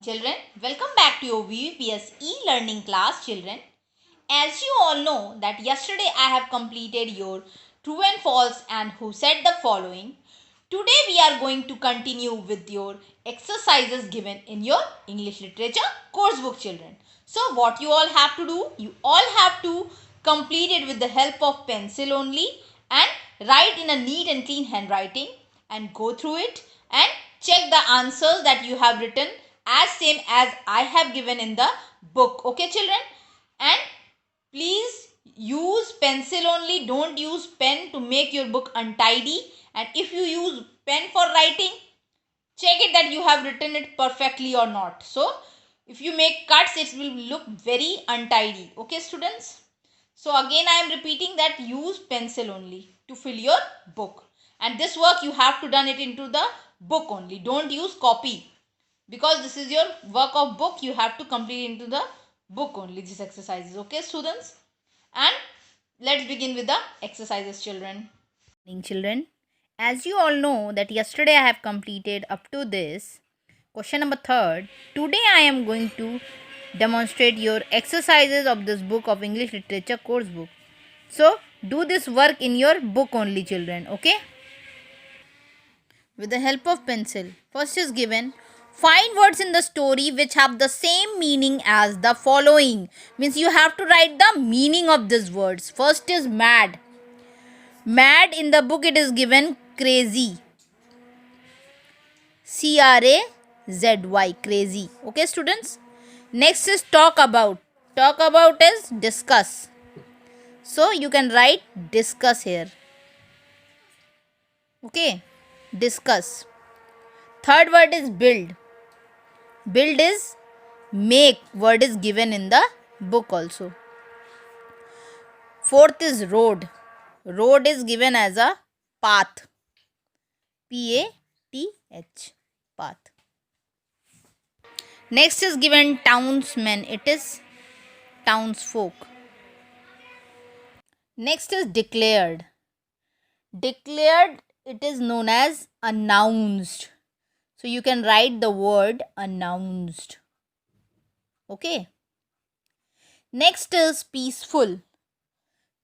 Children, welcome back to your VVPS e-learning class, children. As you all know that yesterday I have completed your true and false and who said the following. Today we are going to continue with your exercises given in your English literature course book, children. So what you all have to do, you all have to complete it with the help of pencil only and write in a neat and clean handwriting and go through it and check the answers that you have written as same as I have given in the book. Okay, children? And please use pencil only. Don't use pen to make your book untidy. And if you use pen for writing, check it that you have written it perfectly or not. So, if you make cuts, it will look very untidy. Okay, students? So, again, I am repeating that use pencil only to fill your book. And this work, you have to done it into the book only. Don't use copy. Because this is your work of book, you have to complete into the book only these exercises. Okay, students? And let's begin with the exercises, children. Children, as you all know that yesterday I have completed up to this question number 3rd. Today I am going to demonstrate your exercises of this book of English literature course book. So do this work in your book only, children. Okay, with the help of pencil. First is given, find words in the story which have the same meaning as the following. Means you have to write the meaning of these words. First is mad. Mad, in the book it is given crazy. CRAZY, crazy. Okay, students. Next is talk about. Talk about is discuss. So you can write discuss here. Okay, discuss. Third word is build. Build is make. Word is given in the book also. Fourth is road. Road is given as a path. PATH, path. Next is given townsman. It is townsfolk. Next is declared. Declared, it is known as announced. So you can write the word announced. Okay. Next is peaceful.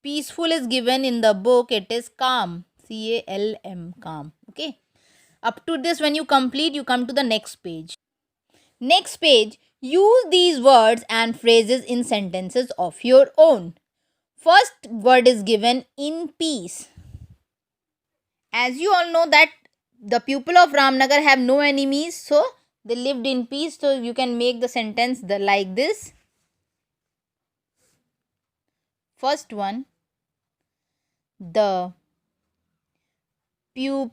Peaceful is given in the book. It is calm. CALM, calm. Okay. Up to this, when you complete, you come to the next page. Next page, use these words and phrases in sentences of your own. First word is given in peace. As you all know that the people of Ramnagar have no enemies, so they lived in peace. So you can make the sentence like this. First one, the people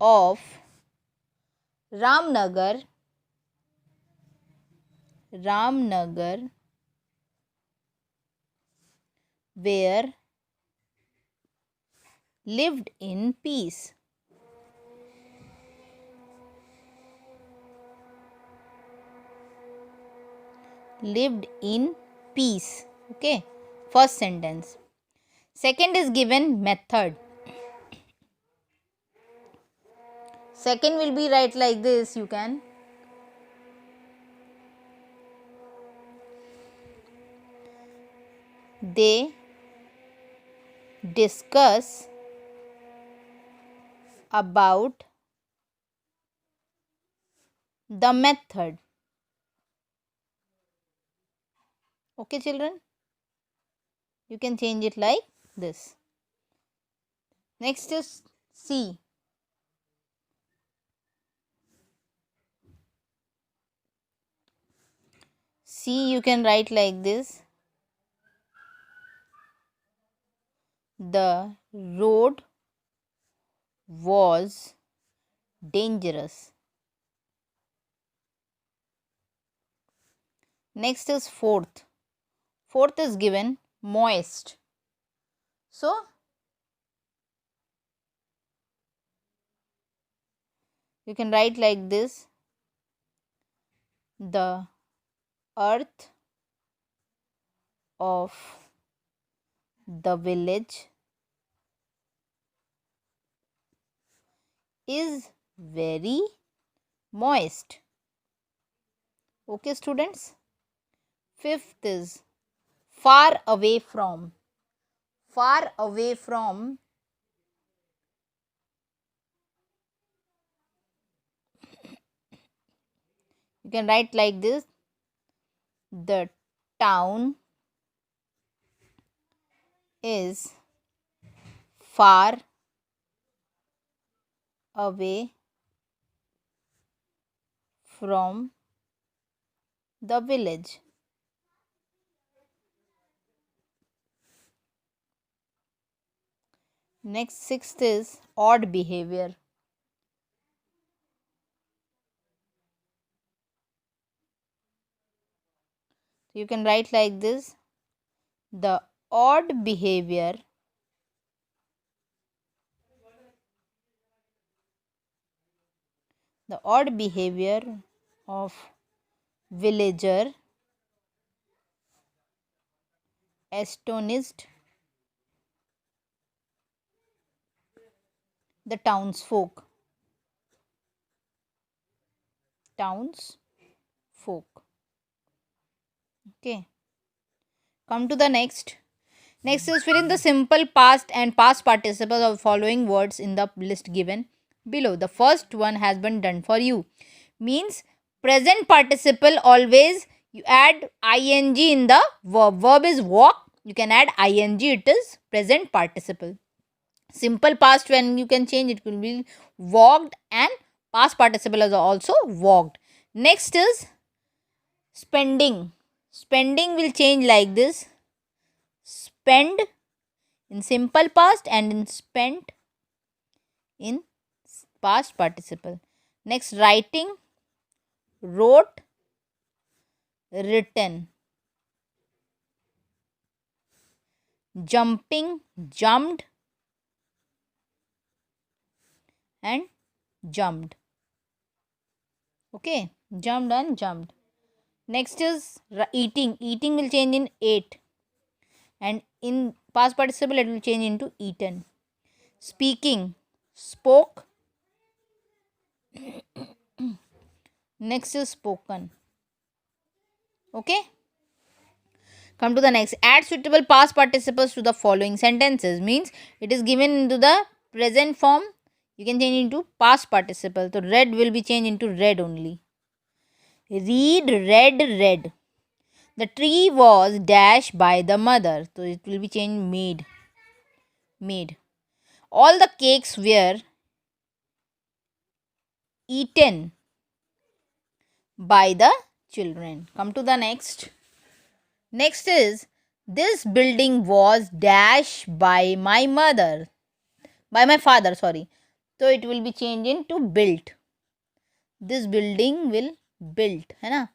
of Ramnagar were lived in peace. Lived in peace. Okay, first sentence. Second is given method. Second will be right like this. You can they discuss about the method. Okay, children, you can change it like this. Next is C. C you can write like this. The road was dangerous. Next is fourth. Fourth is given moist. So you can write like this. The earth of the village is very moist. Okay, students. Fifth is far away from. Far away from. You can write like this. The town is far away from the village. Next, sixth is odd behavior. You can write like this. The odd behavior of villager astonished the townsfolk. Okay. Come to the next. Next is fill in the simple past and past participles of following words in the list given below. The first one has been done for you. Means present participle, always you add ing in the verb. Verb is walk. You can add ing. It is present participle. Simple past, when you can change, it will be walked, and past participle is also walked. Next is spending. Spending will change like this. Spend in simple past and in spent in past participle. Next, writing. Wrote, written. Jumping, jumped, and jumped. Okay, jumped and jumped. Next is eating. Eating will change in ate, and in past participle it will change into eaten. Speaking, spoke. Next is spoken. Okay. Come to the next. Add suitable past participles to the following sentences. Means it is given into the present form. You can change into past participle. So red will be changed into red only. Read, read, read. The tree was dashed by the mother. So it will be changed made. Made. All the cakes were eaten by the children. Come to the next. Next is this building was dashed by my mother. By my father, sorry. So it will be changed into built. This building will built. है ना?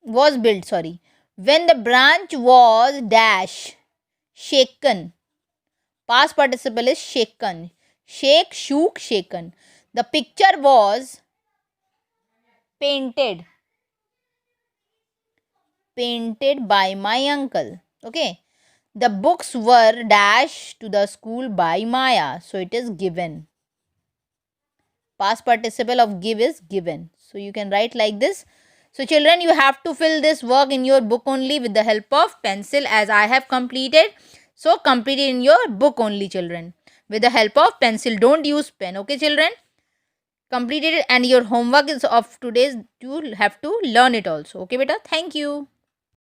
Was built, sorry. When the branch was dash, shaken. Past participle is shaken. Shake, shook, shaken. The picture was painted. Painted by my uncle. Okay. The books were dashed to the school by Maya. So it is given. Past participle of give is given. So you can write like this. So children, you have to fill this work in your book only with the help of pencil, as I have completed. So complete it in your book only, children, with the help of pencil. Don't use pen. Okay, children? Completed it, and your homework is of today's. You have to learn it also. Okay, beta? Thank you.